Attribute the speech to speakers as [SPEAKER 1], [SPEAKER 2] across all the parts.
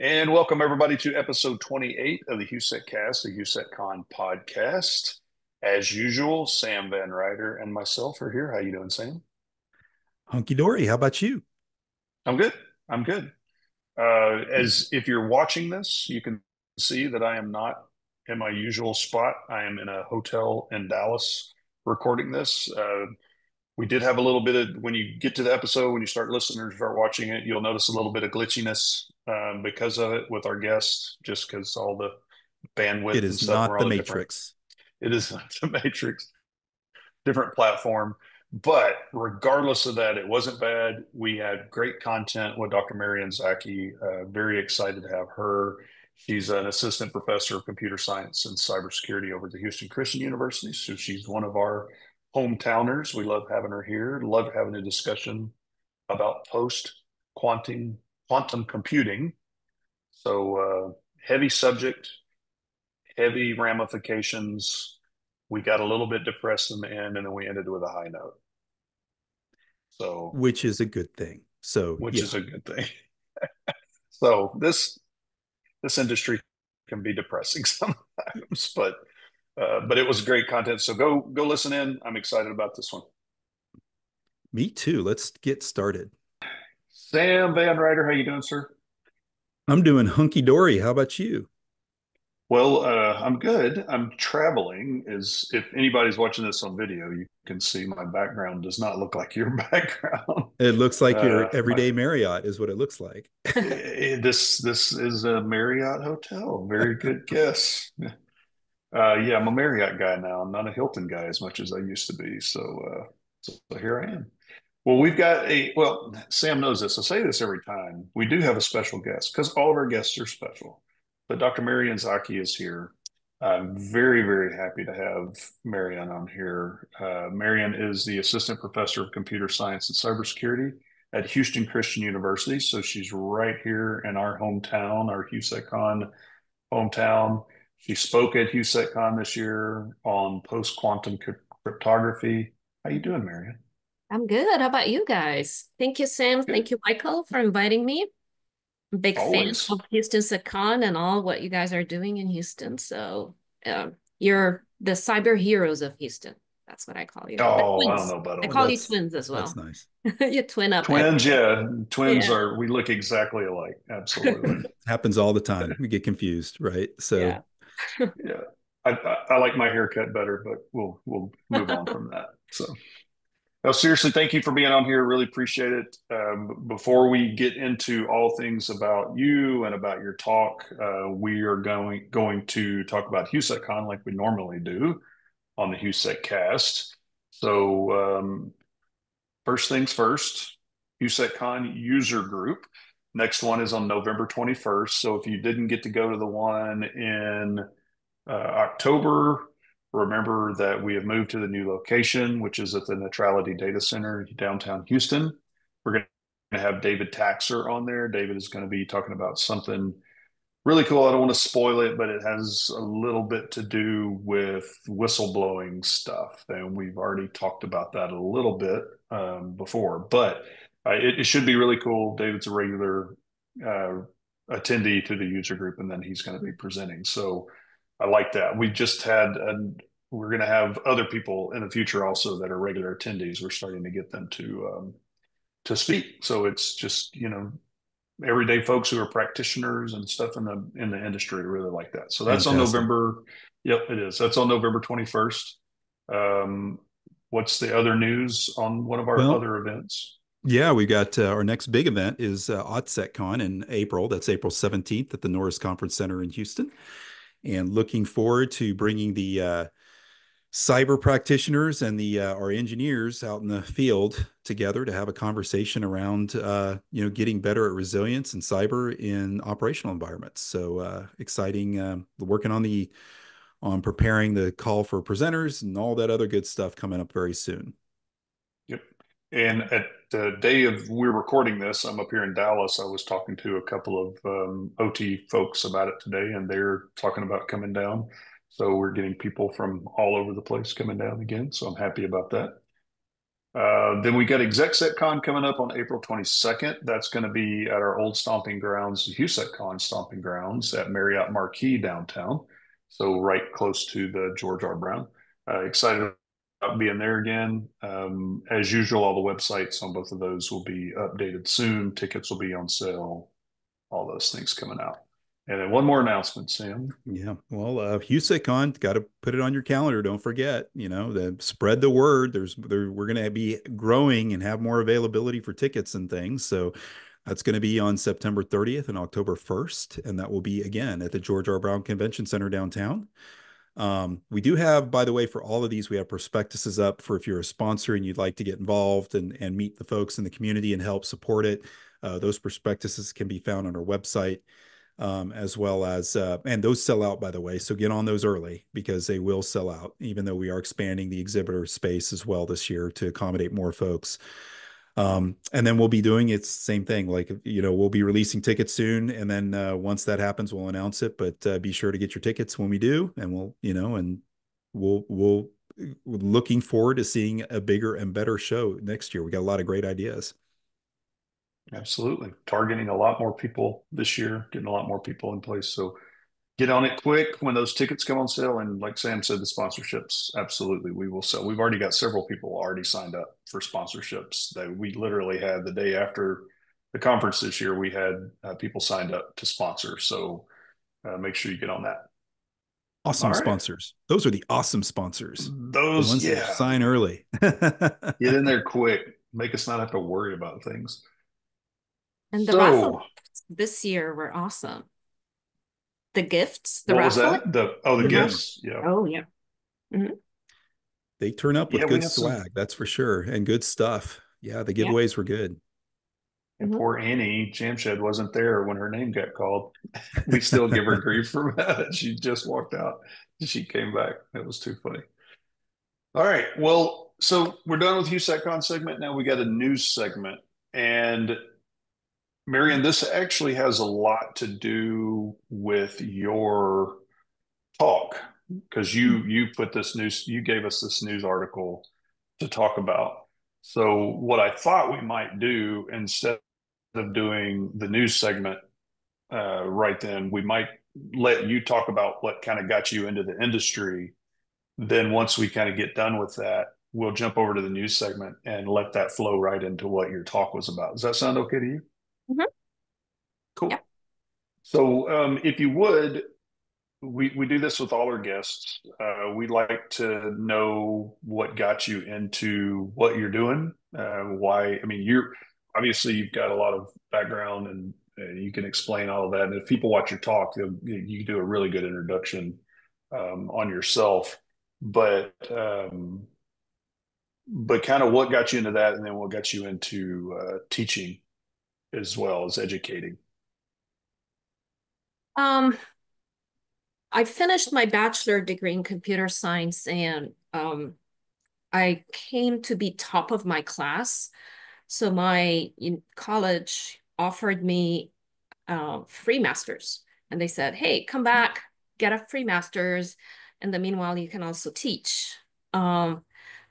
[SPEAKER 1] And welcome everybody to episode 28 of the HOU.SEC.CAST, the HOU.SEC.CON podcast. As usual, Sam Van Ryder and myself are here. How you doing, Sam?
[SPEAKER 2] Hunky dory. How about you?
[SPEAKER 1] I'm good. I'm good. As if you're watching this, you can see that I am not in my usual spot. I am in a hotel in Dallas recording this. We did have a little bit of, when you get to the episode, when you start listening or start watching it, you'll notice a little bit of glitchiness because of it with our guests, just because all the
[SPEAKER 2] It
[SPEAKER 1] bandwidth and
[SPEAKER 2] is
[SPEAKER 1] stuff,
[SPEAKER 2] not
[SPEAKER 1] we're
[SPEAKER 2] the
[SPEAKER 1] on a different,
[SPEAKER 2] Matrix.
[SPEAKER 1] it is not the Matrix, different platform. But regardless of that, it wasn't bad. We had great content with Dr. Marian Zaki. Very excited to have her. She's an assistant professor of computer science and cybersecurity over at the Houston Christian University. So she's one of our hometowners. We love having her here. Love having a discussion about post quantum computing. So heavy subject, heavy ramifications. We got a little bit depressed in the end, and then we ended with a high note. So,
[SPEAKER 2] Which is a good thing. So
[SPEAKER 1] which is
[SPEAKER 2] yeah,
[SPEAKER 1] a good thing. So this industry can be depressing sometimes, but it was great content. So go listen in. I'm excited about this one.
[SPEAKER 2] me too. Let's get started.
[SPEAKER 1] Sam Van Ryder, how you doing, sir?
[SPEAKER 2] I'm doing hunky dory. How about you?
[SPEAKER 1] Well, I'm good. I'm traveling. Is if anybody's watching this on video, you can see my background does not look like your background.
[SPEAKER 2] It looks like your
[SPEAKER 1] My
[SPEAKER 2] everyday Marriott is what it looks like.
[SPEAKER 1] this is a Marriott hotel. Very good guess. Yeah, I'm a Marriott guy now. I'm not a Hilton guy as much as I used to be. So here I am. Well, Sam knows this. I say this every time. We do have a special guest because all of our guests are special. But Dr. Marian Zaki is here. I'm very, very happy to have Marian on here. Marian is the assistant professor of computer science and cybersecurity at Houston Christian University. So she's right here in our hometown, our HOU.SEC.CON hometown. She spoke at HOU.SEC.CON this year on post-quantum cryptography. How you doing, Marian?
[SPEAKER 3] I'm good. How about you guys? Thank you, Sam.
[SPEAKER 1] Good.
[SPEAKER 3] Thank you, Michael, for inviting me. I'm a big fan of
[SPEAKER 1] Always.
[SPEAKER 3] HOU.SEC.CON and all what you guys are doing in Houston. So you're the cyber heroes of Houston. That's what I call you. The
[SPEAKER 1] Oh, I don't
[SPEAKER 3] twins.
[SPEAKER 1] know about
[SPEAKER 3] I
[SPEAKER 1] all
[SPEAKER 3] call
[SPEAKER 1] that.
[SPEAKER 3] you
[SPEAKER 2] That's
[SPEAKER 3] twins as
[SPEAKER 2] that's
[SPEAKER 3] well.
[SPEAKER 2] nice.
[SPEAKER 3] You twin up
[SPEAKER 1] Twins,
[SPEAKER 3] everything.
[SPEAKER 1] yeah. Twins
[SPEAKER 3] Yeah.
[SPEAKER 1] we look exactly alike. Absolutely.
[SPEAKER 2] Happens all the time. We get confused, right? So
[SPEAKER 3] Yeah.
[SPEAKER 1] Yeah. I like my haircut better, but we'll move on from that. So, no, seriously, thank you for being on here. Really appreciate it. Before we get into all things about you and about your talk, we are going to talk about HOU.SEC.CON like we normally do on the HOU.SEC.CAST. So, first things first, HOU.SEC.CON user group. Next one is on November 21st. So if you didn't get to go to the one in October, remember that we have moved to the new location, which is at the Neutrality Data Center downtown Houston. We're going to have David Taxer on there. David is going to be talking about something really cool. I don't want to spoil it, but it has a little bit to do with whistleblowing stuff. And we've already talked about that a little bit before, but it should be really cool. David's a regular uh, attendee to the user group, and then he's going to be presenting. So I like that. We're going to have other people in the future also that are regular attendees. We're starting to get them to speak. So it's just, everyday folks who are practitioners and stuff in the industry really like that. So that's on
[SPEAKER 2] fantastic.
[SPEAKER 1] November. Yep, it is. That's on November 21st. Um, what's the other news on one of our
[SPEAKER 2] Well,
[SPEAKER 1] other events?
[SPEAKER 2] yeah, we got our next big event is HOU.SEC.CON in April. That's April 17th at the Norris Conference Center in Houston. And looking forward to bringing the cyber practitioners and the our engineers out in the field together to have a conversation around getting better at resilience and cyber in operational environments. So exciting, working on preparing the call for presenters and all that other good stuff coming up very soon.
[SPEAKER 1] Yep. And at the day of we're recording this, I'm up here in Dallas. I was talking to a couple of OT folks about it today, and they're talking about coming down. So we're getting people from all over the place coming down again. So I'm happy about that. Then we got HOU.SEC.CON coming up on April 22nd. That's going to be at our old stomping grounds, HOU.SEC.CON stomping grounds at Marriott Marquis downtown. So right close to the George R. Brown. Excited about being there again. As usual, all the websites on both of those will be updated soon. Tickets will be on sale. All those things coming out. And then one more announcement, Sam.
[SPEAKER 2] Yeah. Well, HOU.SEC.CON, got to put it on your calendar. Don't forget, spread the word. We're going to be growing and have more availability for tickets and things. So that's going to be on September 30th and October 1st. And that will be again at the George R. Brown Convention Center downtown. We do have, by the way, for all of these, we have prospectuses up for if you're a sponsor and you'd like to get involved and meet the folks in the community and help support it. Those prospectuses can be found on our website. As well as, and those sell out, by the way. So get on those early because they will sell out, even though we are expanding the exhibitor space as well this year to accommodate more folks. And then we'll be doing it same thing. Like, we'll be releasing tickets soon. And then once that happens, we'll announce it. But be sure to get your tickets when we do. And we're looking forward to seeing a bigger and better show next year. We got a lot of great ideas.
[SPEAKER 1] Absolutely. Targeting a lot more people this year, getting a lot more people in place. So get on it quick when those tickets come on sale. And like Sam said, the sponsorships, absolutely, we will sell. We've already got several people already signed up for sponsorships that we literally had the day after the conference this year. We had people signed up to sponsor. So make sure you get on that.
[SPEAKER 2] Awesome sponsors. Those are the awesome sponsors.
[SPEAKER 1] Those,
[SPEAKER 2] the ones that sign early.
[SPEAKER 1] Get in there quick. Make us not have to worry about things.
[SPEAKER 3] And the raffle this year were awesome. The gifts, the raffle.
[SPEAKER 1] Was that? The gifts. Yeah.
[SPEAKER 3] Oh, yeah. Mm-hmm.
[SPEAKER 2] They turn up with good swag, that's for sure, and good stuff. Yeah, the giveaways were good.
[SPEAKER 1] And poor Annie Jamshed wasn't there when her name got called. We still give her grief for that. She just walked out. She came back. That was too funny. All right. Well, so we're done with HOU.SEC.CON segment. Now we got a news segment. And Marian, this actually has a lot to do with your talk because you put this news, you gave us this news article to talk about. So what I thought we might do instead of doing the news segment right then, we might let you talk about what kind of got you into the industry. Then once we kind of get done with that, we'll jump over to the news segment and let that flow right into what your talk was about. Does that sound okay to you?
[SPEAKER 3] Mm-hmm.
[SPEAKER 1] Cool. Yeah. So if you would, we do this with all our guests. We'd like to know what got you into what you're doing. Why? I mean, you've got a lot of background and you can explain all of that. And if people watch your talk, you do a really good introduction on yourself. But kind of what got you into that, and then what got you into teaching as well as educating.
[SPEAKER 3] I finished my bachelor degree in computer science, and I came to be top of my class. So my college offered me free masters, and they said, "Hey, come back, get a free master's. In the meanwhile, you can also teach."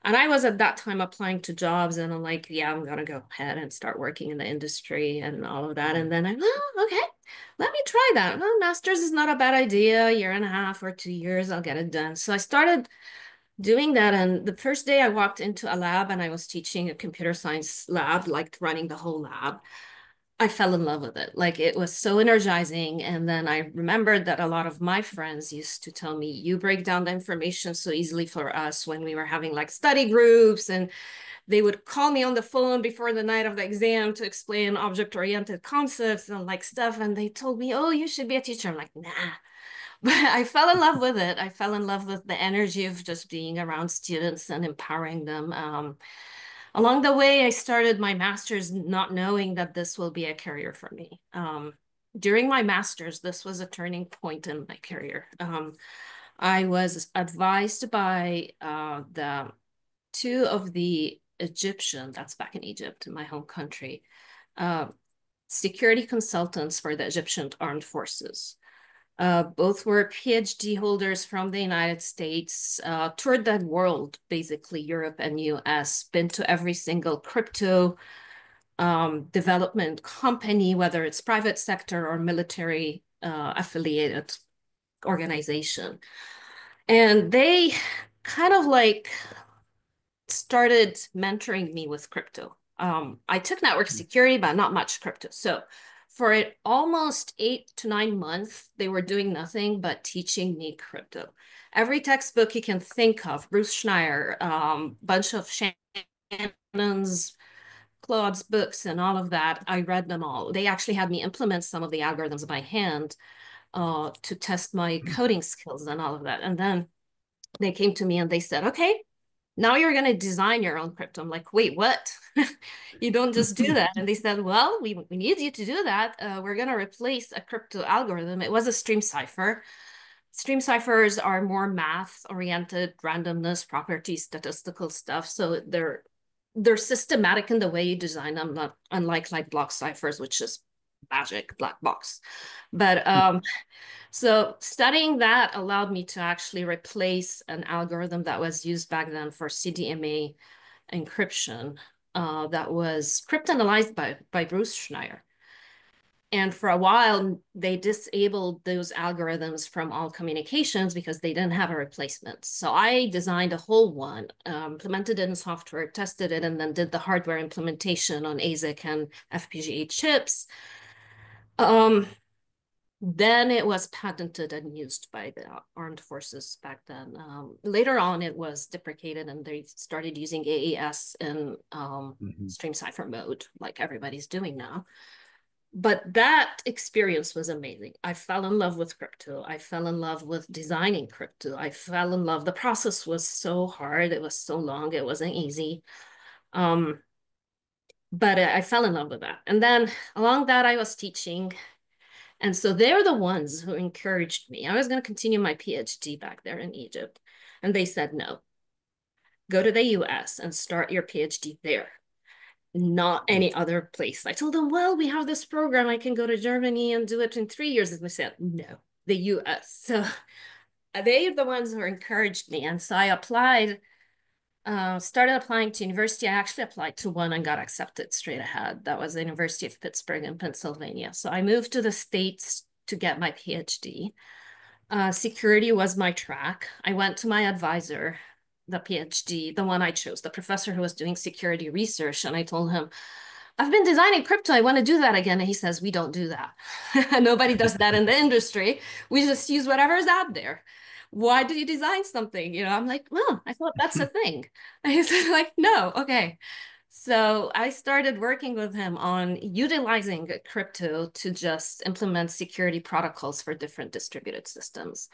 [SPEAKER 3] And I was at that time applying to jobs, and I'm like, yeah, I'm gonna go ahead and start working in the industry and all of that. And then I'm, okay, let me try that. Well, master's is not a bad idea. 1.5 or 2 years, I'll get it done. So I started doing that. And the first day I walked into a lab and I was teaching a computer science lab, like running the whole lab. I fell in love with it. Like, it was so energizing. And then I remembered that a lot of my friends used to tell me, you break down the information so easily for us, when we were having like study groups, and they would call me on the phone before the night of the exam to explain object-oriented concepts and like stuff. And they told me, oh, you should be a teacher. I'm like, nah. But I fell in love with it. I fell in love with the energy of just being around students and empowering them. Along the way, I started my master's not knowing that this will be a career for me. During my master's, this was a turning point in my career. I was advised by the two of the Egyptian, that's back in Egypt, in my home country, security consultants for the Egyptian armed forces. Both were PhD holders from the United States, toured the world, basically Europe and US, been to every single crypto development company, whether it's private sector or military affiliated organization. And they kind of like started mentoring me with crypto. I took network security, but not much crypto. So for almost 8 to 9 months, they were doing nothing but teaching me crypto. Every textbook you can think of, Bruce Schneier, bunch of Shannon's, Claude's books and all of that, I read them all. They actually had me implement some of the algorithms by hand to test my coding skills and all of that. And then they came to me and they said, okay, now you're going to design your own crypto. I'm like, wait, what? You don't just do that. And they said, well, we need you to do that. We're going to replace a crypto algorithm. It was a stream cipher. Stream ciphers are more math oriented, randomness, property, statistical stuff. So they're systematic in the way you design them, not unlike like block ciphers, which is magic, black box. But so studying that allowed me to actually replace an algorithm that was used back then for CDMA encryption that was cryptanalyzed by Bruce Schneier. And for a while, they disabled those algorithms from all communications because they didn't have a replacement. So I designed a whole one, implemented it in software, tested it, and then did the hardware implementation on ASIC and FPGA chips. Then it was patented and used by the armed forces back then. Later on, it was deprecated and they started using AES in stream cipher mode, like everybody's doing now. But that experience was amazing. I fell in love with crypto. I fell in love with designing crypto. I fell in love. The process was so hard. It was so long. It wasn't easy. But I fell in love with that. And then along that, I was teaching. And so they're the ones who encouraged me. I was going to continue my PhD back there in Egypt. And they said, no, go to the US and start your PhD there, not any other place. I told them, well, we have this program. I can go to Germany and do it in 3 years. And they said, no, the US. So they're the ones who encouraged me. And so I applied, started applying to university. I actually applied to one and got accepted straight ahead. That was the University of Pittsburgh in Pennsylvania. So I moved to the States to get my PhD. Security was my track. I went to my advisor, the PhD, the one I chose, the professor who was doing security research. And I told him, I've been designing crypto. I want to do that again. And he says, we don't do that. Nobody does that in the industry. We just use whatever's out there. Why do you design something? You know, I'm like, well, I thought that's a thing. And he's like, no, okay. So I started working with him on utilizing crypto to just implement security protocols for different distributed systems.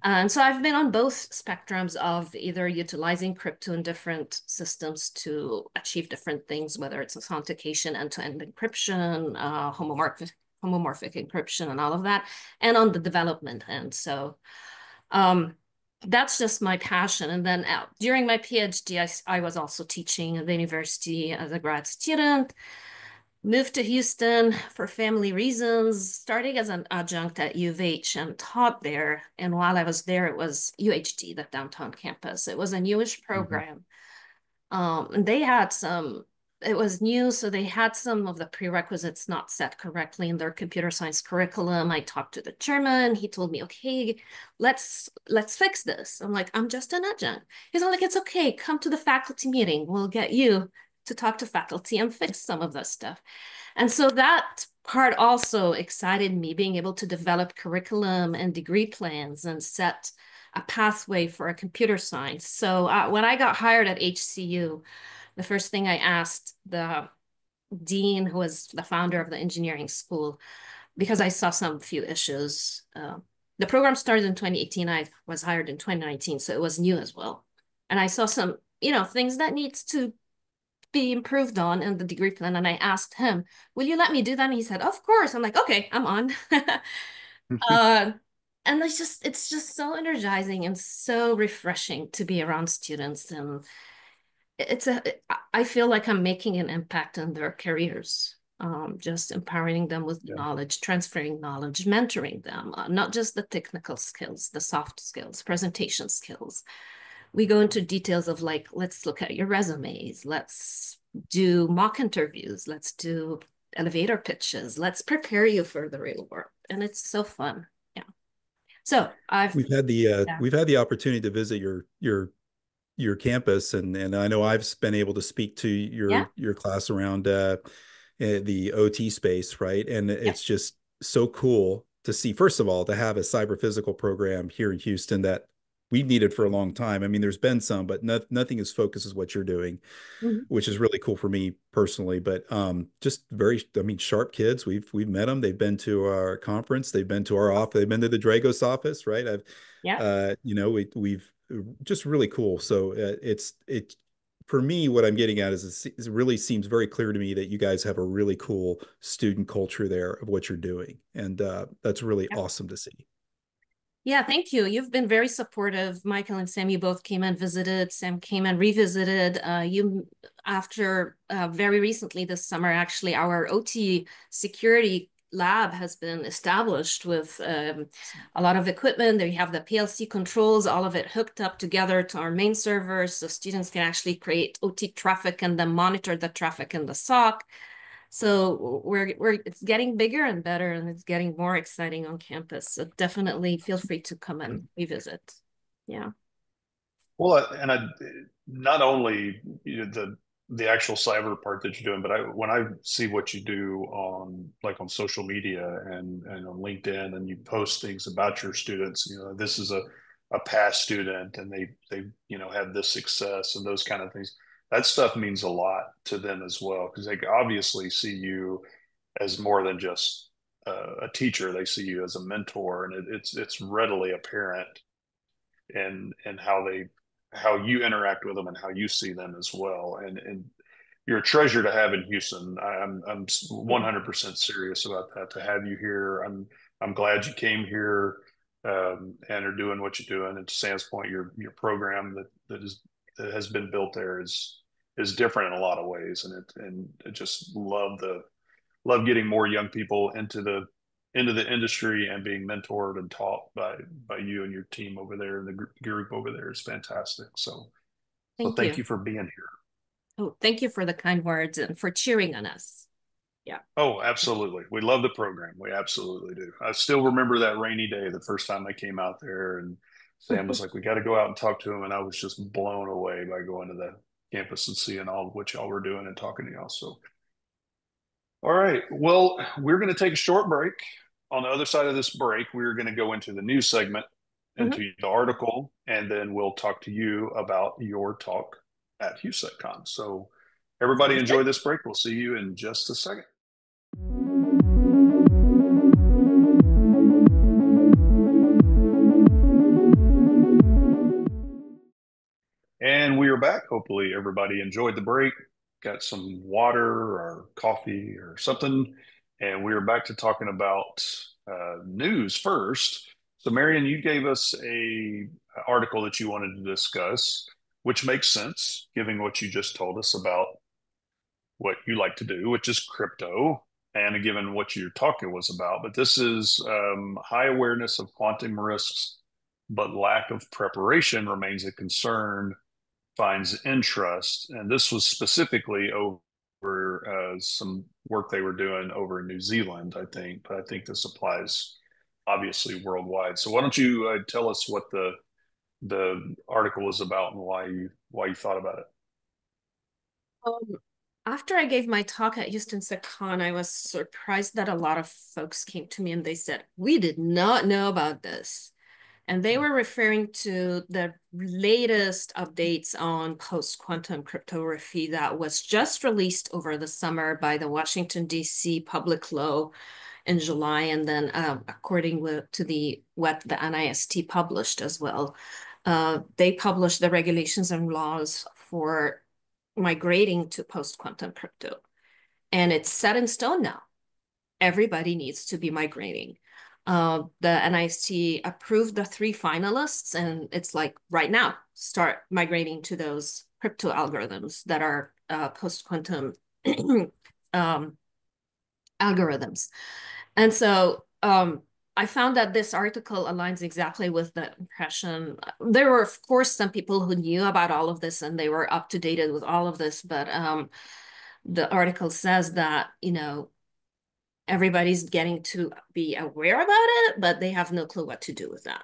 [SPEAKER 3] And so I've been on both spectrums of either utilizing crypto in different systems to achieve different things, whether it's authentication, end-to-end encryption, homomorphic encryption, and all of that, and on the development end. So that's just my passion. And then during my PhD, I was also teaching at the university as a grad student, moved to Houston for family reasons, starting as an adjunct at U of H and taught there. And while I was there, it was UHD, the downtown campus. It was a newish program. And they had it was new, so they had some of the prerequisites not set correctly in their computer science curriculum. I talked to the chairman. He told me, okay, let's fix this. I'm like, I'm just an adjunct. He's like, it's okay. Come to the faculty meeting. We'll get you to talk to faculty and fix some of this stuff. And so that part also excited me, being able to develop curriculum and degree plans and set a pathway for a computer science. So when I got hired at HCU, the first thing I asked the dean, who was the founder of the engineering school, because I saw some few issues. The program started in 2018. I was hired in 2019, so it was new as well. And I saw some, things that needs to be improved on in the degree plan. And I asked him, will you let me do that? And he said, of course. I'm like, okay, I'm on. And it's just so energizing and so refreshing to be around students. And I feel like I'm making an impact in their careers. just empowering them with knowledge, transferring knowledge, mentoring them, not just the technical skills, the soft skills, presentation skills. We go into details of like, let's look at your resumes, let's do mock interviews, let's do elevator pitches, let's prepare you for the real world. And it's so fun. Yeah. So
[SPEAKER 2] we've had the opportunity to visit your campus, and I know I've been able to speak to your class around the OT space, right? And it's just so cool to see, first of all, to have a cyber physical program here in Houston that we've needed for a long time. I mean, there's been some, but nothing as focused as what you're doing, which is really cool for me personally. But just very, I mean, sharp kids. We've met them. They've been to our conference. They've been to our office. They've been to the Dragos office, right? You know, we've just really cool. So it's for me, what I'm getting at is it really seems very clear to me that you guys have a really cool student culture there of what you're doing, and that's really awesome to see.
[SPEAKER 3] Yeah, thank you. You've been very supportive. Michael and Sam, you both came and visited. Sam came and revisited. After very recently this summer, actually, our OT security lab has been established with a lot of equipment. There you have the PLC controls, all of it hooked up together to our main servers, so students can actually create OT traffic and then monitor the traffic in the SOC. So it's getting bigger and better, and it's getting more exciting on campus. So definitely feel free to come and revisit. Yeah.
[SPEAKER 1] Well, and not only the actual cyber part that you're doing, but when I see what you do on social media and on LinkedIn, and you post things about your students, you know, this is a past student, and they have this success and those kind of things. That stuff means a lot to them as well, because they obviously see you as more than just a teacher. They see you as a mentor, and it's readily apparent in how you interact with them and how you see them as well. And you're a treasure to have in Houston. I'm 100% serious about that. To have you here, I'm glad you came here and are doing what you're doing. And to Sam's point, your program that has been built there is different in a lot of ways, and I just love getting more young people into the industry and being mentored and taught by you and your team over there, and the group over there is fantastic. So thank you for being here.
[SPEAKER 3] Oh, thank you for the kind words and for cheering on us. Yeah.
[SPEAKER 1] Oh, absolutely. We love the program. We absolutely do. I still remember that rainy day, the first time I came out there, and Sam was like, we got to go out and talk to him. And I was just blown away by going to the campus and seeing all of what y'all were doing and talking to y'all. So, all right. Well, we're going to take a short break. On the other side of this break, we're going to go into the news segment, into the article, and then we'll talk to you about your talk at HOU.SEC.CON. So everybody enjoy this break. We'll see you in just a second. And we are back. Hopefully everybody enjoyed the break, got some water or coffee or something. And we are back to talking about news first. So Marian, you gave us a article that you wanted to discuss, which makes sense given what you just told us about what you like to do, which is crypto, and given what your talk was about. But this is high awareness of quantum risks, but lack of preparation remains a concern, finds interest. And this was specifically over some work they were doing over in New Zealand, I think, but I think this applies obviously worldwide. So why don't you tell us what the article was about and why you thought about it?
[SPEAKER 3] After I gave my talk at HOU.SEC.CON, I was surprised that a lot of folks came to me and they said, we did not know about this. And they were referring to the latest updates on post-quantum cryptography that was just released over the summer by the Washington, D.C. public law in July. And then according to what the NIST published as well, they published the regulations and laws for migrating to post-quantum crypto. And it's set in stone now. Everybody needs to be migrating. The NIST approved the 3 finalists, and it's like right now, start migrating to those crypto algorithms that are post-quantum algorithms. And so I found that this article aligns exactly with the impression. There were, of course, some people who knew about all of this and they were up to date with all of this, but the article says that, you know, everybody's getting to be aware about it, but they have no clue what to do with that.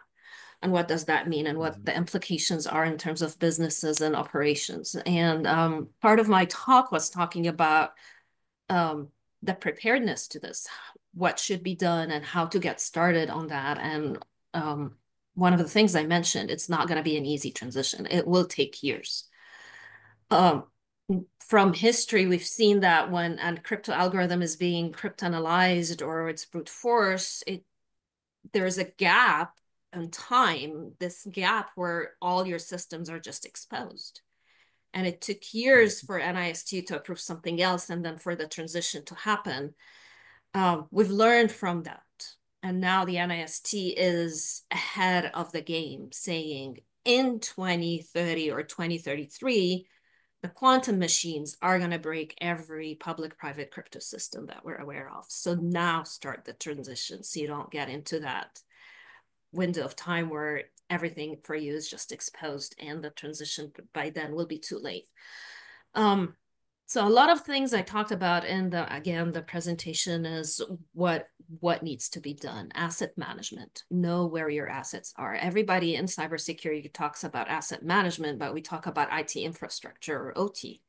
[SPEAKER 3] And what does that mean and what the implications are in terms of businesses and operations. And part of my talk was talking about the preparedness to this, what should be done and how to get started on that. And one of the things I mentioned, it's not going to be an easy transition. It will take years. From history, we've seen that when a crypto algorithm is being cryptanalyzed or it's brute force, there's a gap in time, this gap where all your systems are just exposed. And it took years for NIST to approve something else and then for the transition to happen. We've learned from that. And now the NIST is ahead of the game, saying in 2030 or 2033, the quantum machines are going to break every public-private crypto system that we're aware of. So now start the transition so you don't get into that window of time where everything for you is just exposed and the transition by then will be too late. So a lot of things I talked about in the presentation is what needs to be done. Asset management, know where your assets are. Everybody in cybersecurity talks about asset management, but we talk about IT infrastructure or OT.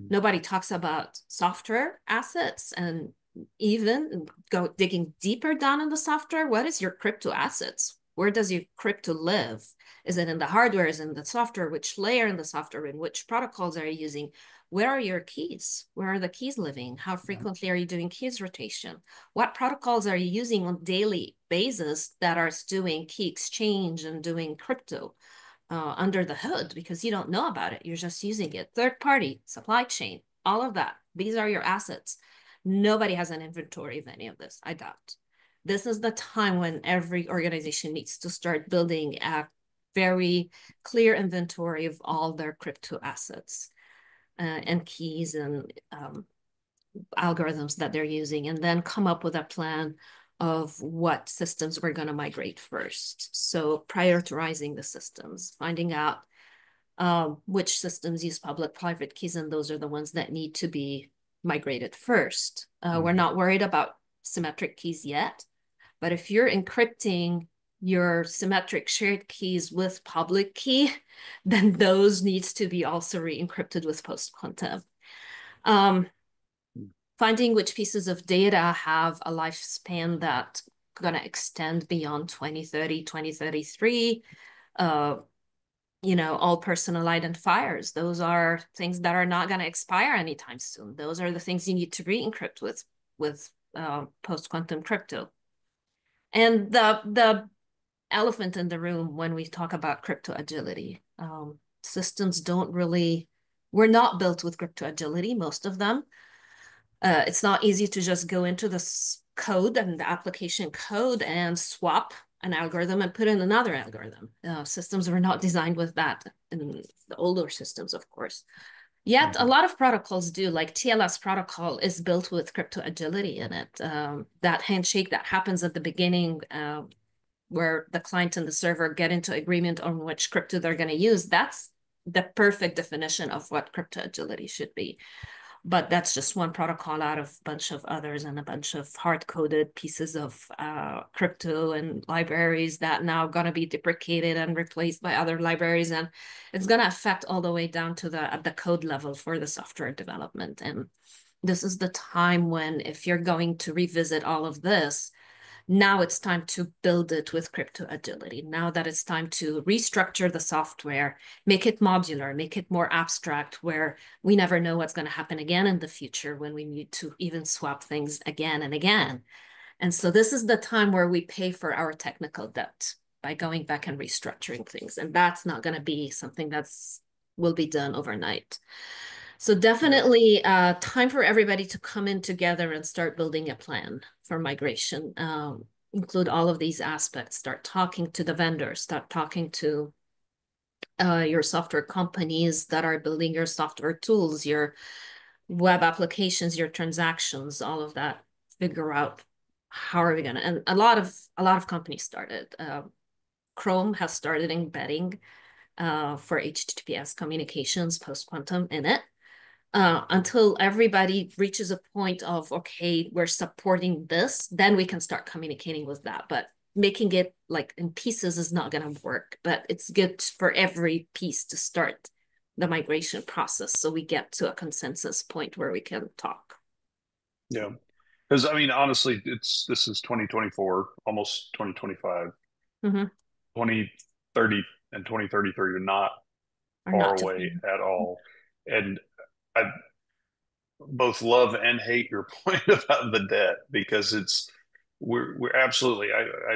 [SPEAKER 3] Nobody talks about software assets and even go digging deeper down in the software. What is your crypto assets? Where does your crypto live? Is it in the hardware? Is it in the software? Which layer in the software? And which protocols are you using? Where are your keys? Where are the keys living? How frequently are you doing keys rotation? What protocols are you using on daily basis that are doing key exchange and doing crypto under the hood because you don't know about it. You're just using it. Third party, supply chain, all of that. These are your assets. Nobody has an inventory of any of this, I doubt. This is the time when every organization needs to start building a very clear inventory of all their crypto assets and keys and algorithms that they're using, and then come up with a plan of what systems we're going to migrate first. So prioritizing the systems, finding out which systems use public-private keys, and those are the ones that need to be migrated first. We're not worried about symmetric keys yet, but if you're encrypting your symmetric shared keys with public key, then those needs to be also re-encrypted with post-quantum. Finding which pieces of data have a lifespan that's going to extend beyond 2030, 2033. You know, all personal identifiers. Those are things that are not going to expire anytime soon. Those are the things you need to re-encrypt with post-quantum crypto. And the elephant in the room when we talk about crypto agility, systems don't really, we're not built with crypto agility, most of them. It's not easy to just go into this code and the application code and swap an algorithm and put in another algorithm. Systems were not designed with that in the older systems, of course. Yet a lot of protocols do, like TLS protocol is built with crypto agility in it. That handshake that happens at the beginning where the client and the server get into agreement on which crypto they're going to use, that's the perfect definition of what crypto agility should be. But that's just one protocol out of a bunch of others and a bunch of hard-coded pieces of crypto and libraries that now going to be deprecated and replaced by other libraries. And it's going to affect all the way down to at the code level for the software development. And this is the time when, if you're going to revisit all of this, now it's time to build it with crypto agility. Now that it's time to restructure the software, make it modular, make it more abstract, where we never know what's going to happen again in the future when we need to even swap things again and again. And so this is the time where we pay for our technical debt by going back and restructuring things. And that's not going to be something will be done overnight. So definitely time for everybody to come in together and start building a plan for migration. Include all of these aspects, start talking to the vendors, start talking to your software companies that are building your software tools, your web applications, your transactions, all of that. figure out how are we gonna, and a lot of companies started. Chrome has started embedding for HTTPS communications post-quantum in it. Until everybody reaches a point of, okay, we're supporting this, then we can start communicating with that. But making it like in pieces is not going to work. But it's good for every piece to start the migration process so we get to a consensus point where we can talk.
[SPEAKER 1] Yeah. Because I mean, honestly, this is 2024, almost 2025.
[SPEAKER 3] Mm-hmm.
[SPEAKER 1] 2030 and 2033 are not
[SPEAKER 3] Or
[SPEAKER 1] far
[SPEAKER 3] not to
[SPEAKER 1] away
[SPEAKER 3] find.
[SPEAKER 1] at all. And I both love and hate your point about the debt because we're absolutely I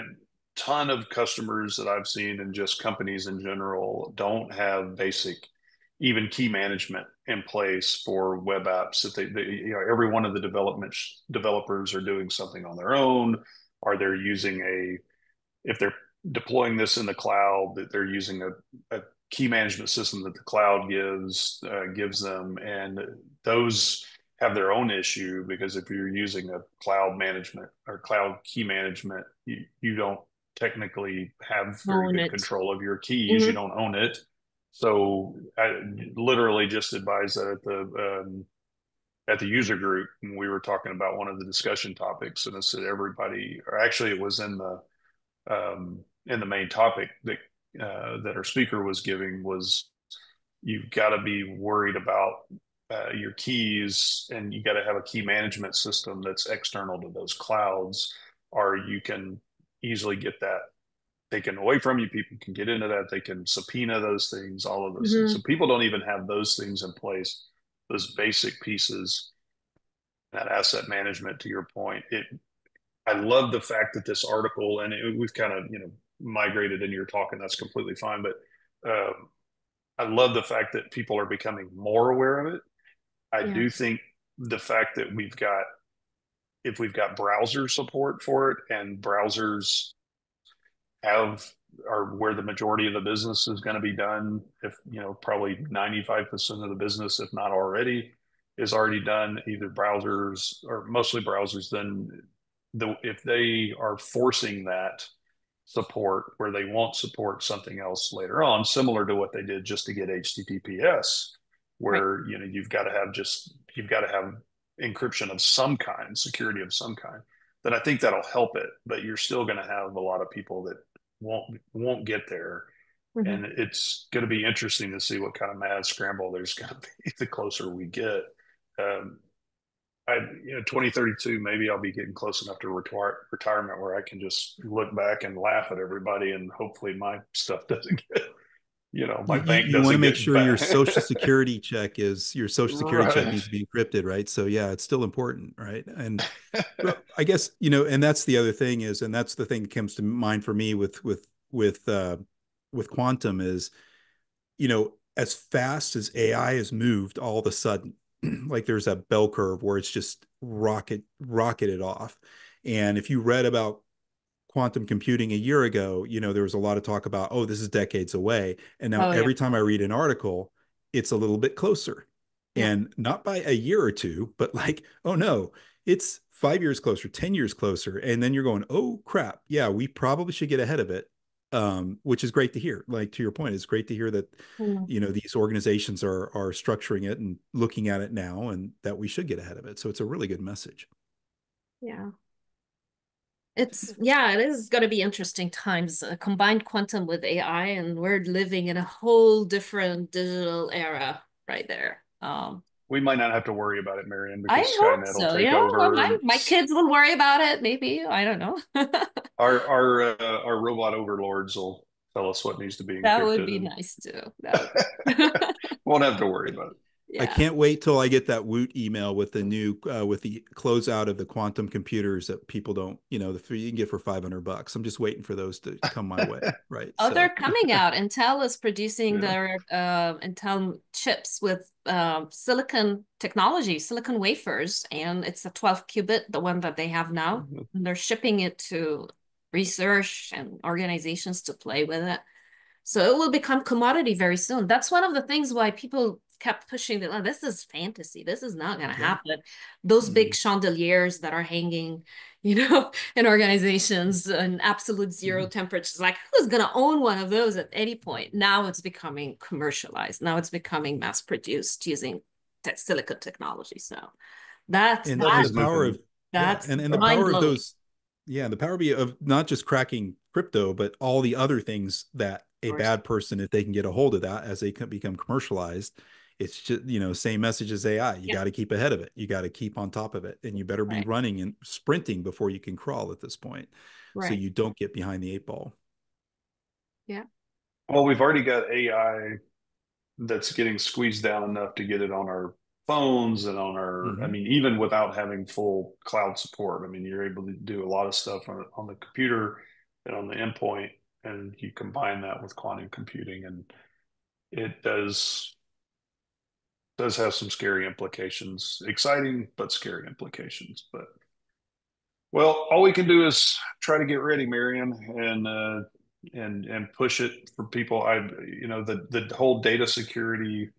[SPEAKER 1] ton of customers that I've seen and just companies in general don't have basic even key management in place for web apps that every one of the developers are doing something on their own, or they're using if they're deploying this in the cloud, that they're using a key management system that the cloud gives them, and those have their own issue because if you're using a cloud management or cloud key management, you don't technically have very
[SPEAKER 3] Own
[SPEAKER 1] good
[SPEAKER 3] it.
[SPEAKER 1] control of your keys. You
[SPEAKER 3] Mm-hmm.
[SPEAKER 1] don't own it. So I literally just advised that at the user group, and we were talking about one of the discussion topics, and I said everybody, or actually it was in the main topic that our speaker was giving was you've got to be worried about your keys, and you got to have a key management system that's external to those clouds, or you can easily get that taken away from you. People can get into that. They can subpoena those things, all of those things.
[SPEAKER 3] Mm-hmm.
[SPEAKER 1] So people don't even have those things in place, those basic pieces, that asset management, to your point. I love the fact that this article, and we've kind of, migrated into your talk, and that's completely fine. But I love the fact that people are becoming more aware of it. I
[SPEAKER 3] Yeah.
[SPEAKER 1] do think the fact that if we've got browser support for it, and browsers are where the majority of the business is going to be done, if, probably 95% of the business, if not already, is already done, either browsers or mostly browsers, then if they are forcing that support where they won't support something else later on, similar to what they did just to get HTTPS,
[SPEAKER 3] Right.
[SPEAKER 1] where you've got to have encryption of some kind, security of some kind. Then I think that'll help it, but you're still going to have a lot of people that won't get there,
[SPEAKER 3] Mm-hmm.
[SPEAKER 1] and it's going to be interesting to see what kind of mad scramble there's going to be the closer we get. Um, 2032, maybe I'll be getting close enough to retirement where I can just look back and laugh at everybody, and hopefully my stuff doesn't get, my bank
[SPEAKER 2] You want to
[SPEAKER 1] doesn't
[SPEAKER 2] make
[SPEAKER 1] get
[SPEAKER 2] sure
[SPEAKER 1] back.
[SPEAKER 2] your social security check
[SPEAKER 1] Right.
[SPEAKER 2] needs to be encrypted, right? So yeah, it's still important, right? And well, I guess, and that's the other thing is, and that's the thing that comes to mind for me with quantum is, as fast as AI has moved all of a sudden, like there's a bell curve where it's just rocketed off. And if you read about quantum computing a year ago, there was a lot of talk about, oh, this is decades away. And now
[SPEAKER 3] Oh, yeah.
[SPEAKER 2] every time I read an article, it's a little bit closer.
[SPEAKER 3] Yeah.
[SPEAKER 2] And not by a year or two, but like, oh no, it's 5 years closer, 10 years closer. And then you're going, oh crap. Yeah, we probably should get ahead of it. Which is great to hear. Like to your point, it's great to hear that,
[SPEAKER 3] Mm.
[SPEAKER 2] these organizations are structuring it and looking at it now, and that we should get ahead of it. So it's a really good message.
[SPEAKER 3] Yeah. It is going to be interesting times, combined quantum with AI, and we're living in a whole different digital era right there.
[SPEAKER 1] We might not have to worry about it, Marian,
[SPEAKER 3] I
[SPEAKER 1] because
[SPEAKER 3] hope
[SPEAKER 1] Skynet will
[SPEAKER 3] so.
[SPEAKER 1] take
[SPEAKER 3] Well,
[SPEAKER 1] over,
[SPEAKER 3] my
[SPEAKER 1] and
[SPEAKER 3] my kids will worry about it, maybe. I don't know.
[SPEAKER 1] our robot overlords will tell us what needs to be
[SPEAKER 3] That would
[SPEAKER 1] encrypted,
[SPEAKER 3] be
[SPEAKER 1] and
[SPEAKER 3] nice too. That would be
[SPEAKER 1] won't have to worry about it.
[SPEAKER 2] I
[SPEAKER 3] yeah.
[SPEAKER 2] can't wait till I get that Woot email with the new with the closeout of the quantum computers that people don't, the you can get for $500. I'm just waiting for those to come my way, right?
[SPEAKER 3] Oh, they're
[SPEAKER 2] So
[SPEAKER 3] coming out. Intel is producing
[SPEAKER 1] Yeah.
[SPEAKER 3] their Intel chips with silicon technology, silicon wafers, and it's a 12 qubit, the one that they have now. And they're shipping it to research and organizations to play with it. So it will become commodity very soon. That's one of the things why people kept pushing that, oh, this is fantasy. This is not going to
[SPEAKER 2] Yeah.
[SPEAKER 3] happen. Those big
[SPEAKER 2] Mm.
[SPEAKER 3] chandeliers that are hanging, in organizations and absolute zero temperatures, like who's going to own one of those at any point? Now it's becoming commercialized. Now it's becoming mass produced using silicon technology. So that's
[SPEAKER 2] And
[SPEAKER 1] Stuff
[SPEAKER 2] and the
[SPEAKER 1] is
[SPEAKER 2] power
[SPEAKER 1] moving.
[SPEAKER 2] of yeah,
[SPEAKER 3] that's
[SPEAKER 2] and the
[SPEAKER 3] mind
[SPEAKER 2] power of
[SPEAKER 3] blowing.
[SPEAKER 2] those yeah, the power of not just cracking crypto, but all the other things that
[SPEAKER 3] Of
[SPEAKER 2] a
[SPEAKER 3] course.
[SPEAKER 2] bad person, if they can get a hold of that as they become commercialized, it's just, same message as AI. You
[SPEAKER 3] Yeah.
[SPEAKER 2] got to keep ahead of it. You got to keep on top of it. And you better be
[SPEAKER 3] Right.
[SPEAKER 2] running and sprinting before you can crawl at this point. So
[SPEAKER 3] Right.
[SPEAKER 2] you don't get behind the eight ball.
[SPEAKER 3] Yeah.
[SPEAKER 1] Well, we've already got AI that's getting squeezed down enough to get it on our phones and on our, I
[SPEAKER 2] Mm-hmm.
[SPEAKER 1] mean, even without having full cloud support. I mean, you're able to do a lot of stuff on the computer and on the endpoint, and you combine that with quantum computing, and it does have some scary implications, exciting but scary implications. But well, all we can do is try to get ready, Marian, and push it for people. The whole data security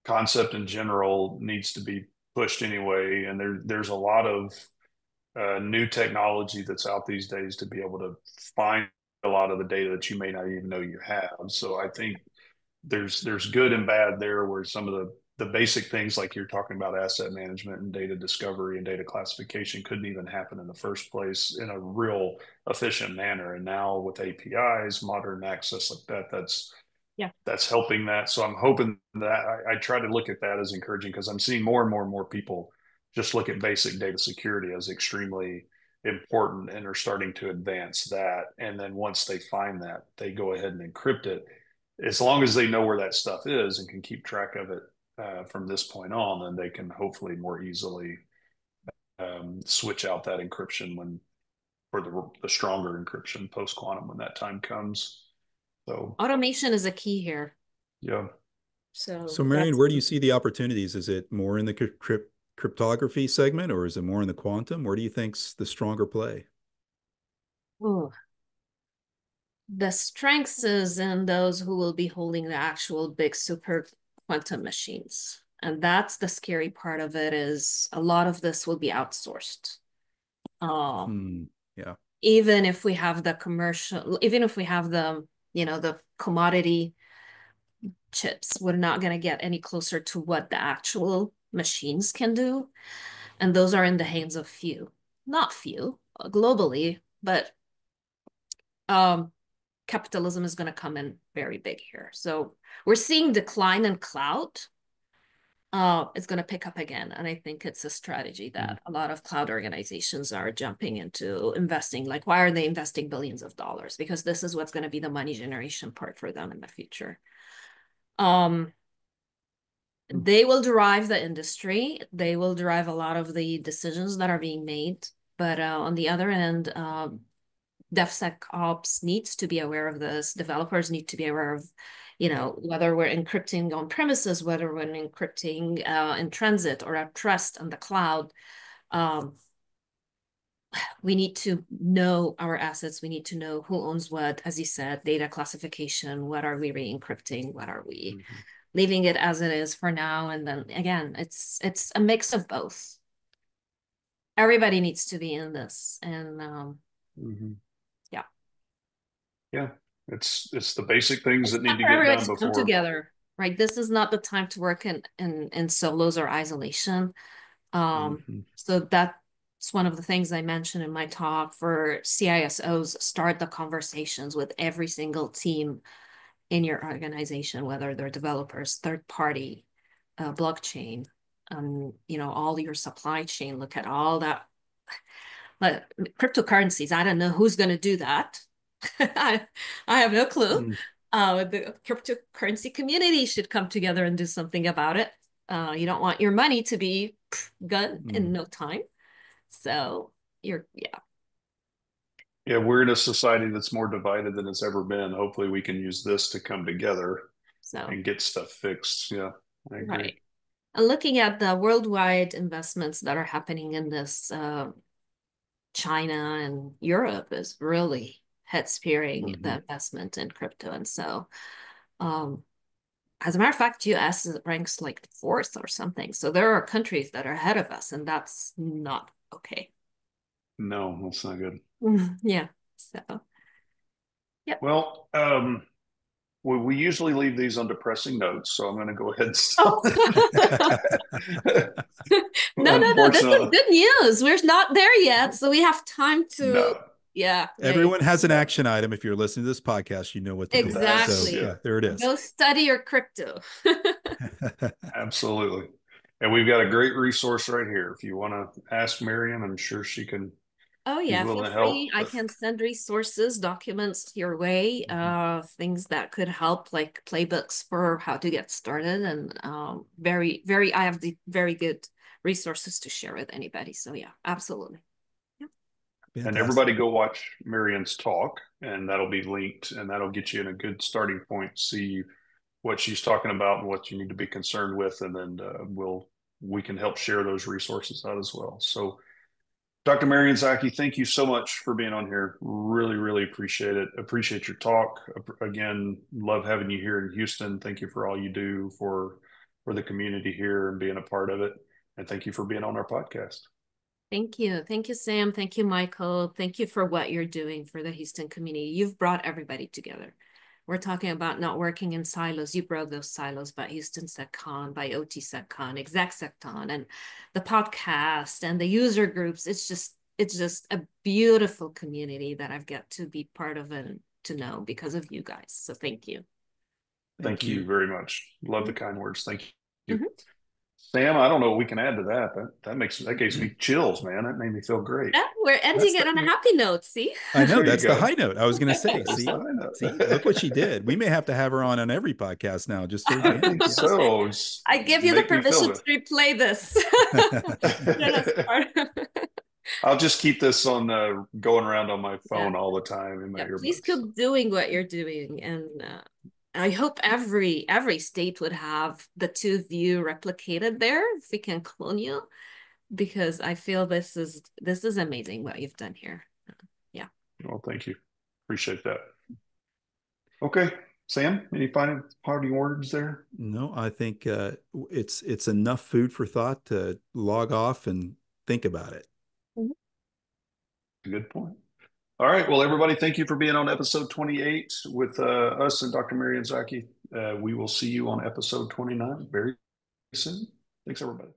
[SPEAKER 1] concept in general needs to be pushed anyway, and there's a lot of new technology that's out these days to be able to find a lot of the data that you may not even know you have. So I think there's good and bad there, where some of the basic things like you're talking about, asset management and data discovery and data classification, couldn't even happen in the first place in a real efficient manner. And now with APIs, modern access like that,
[SPEAKER 3] Yeah.
[SPEAKER 1] that's helping that. So I'm hoping that I try to look at that as encouraging, because I'm seeing more and more and more people just look at basic data security as extremely important and are starting to advance that. And then once they find that, they go ahead and encrypt it. As long as they know where that stuff is and can keep track of it from this point on, then they can hopefully more easily switch out that encryption when for the stronger encryption post quantum when that time comes. So
[SPEAKER 3] Automation is a key here.
[SPEAKER 1] yeah.
[SPEAKER 3] So
[SPEAKER 2] So, Marian,
[SPEAKER 3] that's,
[SPEAKER 2] where do you see the opportunities? Is it more in the cryptography segment, or is it more in the quantum? Where do you think's the stronger play?
[SPEAKER 3] oh, the strengths is in those who will be holding the actual big super quantum machines. And that's the scary part of it, is a lot of this will be outsourced. Uh,
[SPEAKER 2] Yeah.
[SPEAKER 3] Even if we have the commercial, even if we have the commodity chips, we're not going to get any closer to what the actual machines can do. And those are in the hands of few, not few, globally, but um, capitalism is going to come in very big here. So we're seeing decline in cloud. It's going to pick up again. And I think it's a strategy that a lot of cloud organizations are jumping into investing. Like, why are they investing billions of dollars? Because this is what's going to be the money generation part for them in the future. They will drive the industry. They will drive a lot of the decisions that are being made. But on the other end, DevSecOps needs to be aware of this. Developers need to be aware of, whether we're encrypting on premises, whether we're encrypting in transit or at trust on the cloud. Um, we need to know our assets. We need to know who owns what, as you said, data classification. What are we re-encrypting? What are we leaving it as it is for now? And then again, it's a mix of both. Everybody needs to be in this, and yeah.
[SPEAKER 1] Yeah, it's the basic things
[SPEAKER 3] It's
[SPEAKER 1] that need
[SPEAKER 3] time
[SPEAKER 1] to
[SPEAKER 3] for
[SPEAKER 1] get
[SPEAKER 3] everybody
[SPEAKER 1] done
[SPEAKER 3] to come
[SPEAKER 1] before.
[SPEAKER 3] together, right? This is not the time to work in solos or isolation. So that's one of the things I mentioned in my talk. For CISOs, start the conversations with every single team in your organization, whether they're developers, third party, blockchain, all your supply chain. Look at all that. But cryptocurrencies, I don't know who's going to do that. I have no clue. The cryptocurrency community should come together and do something about it. You don't want your money to be gone in no time. So yeah.
[SPEAKER 1] Yeah, we're in a society that's more divided than it's ever been. Hopefully, we can use this to come together
[SPEAKER 3] So,
[SPEAKER 1] and get stuff fixed. Yeah, I agree.
[SPEAKER 3] right. And looking at the worldwide investments that are happening in this, China and Europe is really head spearing the investment in crypto. And so, um, As a matter of fact, US ranks like fourth or something. So there are countries that are ahead of us, and that's not okay.
[SPEAKER 1] No, that's not good.
[SPEAKER 3] Yeah. So, yep.
[SPEAKER 1] Well, we usually leave these on depressing notes, so I'm going to go ahead and
[SPEAKER 3] Oh.
[SPEAKER 1] stop.
[SPEAKER 3] No. This is
[SPEAKER 1] Unfortunately,
[SPEAKER 3] good news. We're not there yet, so we have time to.
[SPEAKER 1] no.
[SPEAKER 3] Yeah.
[SPEAKER 2] Everyone has an action item. If you're listening to this podcast, you know what to do. So
[SPEAKER 3] Exactly.
[SPEAKER 1] Yeah,
[SPEAKER 2] there it is.
[SPEAKER 3] Go study your crypto.
[SPEAKER 1] absolutely. And we've got a great resource right here. If you want to ask Marian, I'm sure she can
[SPEAKER 3] Oh
[SPEAKER 1] be
[SPEAKER 3] yeah,
[SPEAKER 1] willing
[SPEAKER 3] feel
[SPEAKER 1] to
[SPEAKER 3] free.
[SPEAKER 1] help.
[SPEAKER 3] I can send resources, documents your way, things that could help, like playbooks for how to get started, and I have the very good resources to share with anybody. So yeah, absolutely. Yep.
[SPEAKER 1] And
[SPEAKER 2] Fantastic.
[SPEAKER 1] everybody go watch Marian's talk, and that'll be linked, and that'll get you in a good starting point to see what she's talking about and what you need to be concerned with, and then we can help share those resources out as well. So, Dr. Marian Zaki, thank you so much for being on here. Really, really appreciate it. Appreciate your talk. Again, love having you here in Houston. Thank you for all you do for the community here and being a part of it. And thank you for being on our podcast.
[SPEAKER 3] Thank you. Thank you, Sam. Thank you, Michael. Thank you for what you're doing for the Houston community. You've brought everybody together. We're talking about not working in silos. You broke those silos by HOU.SEC.CON, by HOU.SEC.CON, HOU.SEC.CON, and the podcast and the user groups. It's just a beautiful community that I've got to be part of and to know because of you guys. So thank you.
[SPEAKER 1] Thank you very much. Love the kind words. Thank you.
[SPEAKER 3] Mm-hmm.
[SPEAKER 1] Sam, I don't know what we can add to that. That gives me chills, man. That made me feel great.
[SPEAKER 3] Yeah, we're ending it on a happy note. See?
[SPEAKER 2] I know
[SPEAKER 1] There you
[SPEAKER 2] that's the
[SPEAKER 1] go.
[SPEAKER 2] high note. I was going to say,
[SPEAKER 1] That's
[SPEAKER 2] see,
[SPEAKER 1] the high note.
[SPEAKER 2] see, look what she did. We may have to have her on every podcast now, just so
[SPEAKER 1] I think so.
[SPEAKER 3] I give you the permission to replay this.
[SPEAKER 1] I'll just keep this on going around on my phone all the time in my earbuds.
[SPEAKER 3] Please keep doing what you're doing, and I hope every state would have the two of you replicated there if we can clone you, because I feel this is amazing what you've done here. Yeah.
[SPEAKER 1] Well, thank you. Appreciate that. Okay, Sam, any final parting words there?
[SPEAKER 2] No, I think it's enough food for thought to log off and think about it.
[SPEAKER 1] Good point. All right. Well, everybody, thank you for being on episode 28 with us and Dr. Marian Zaki. We will see you on episode 29 very soon. Thanks, everybody.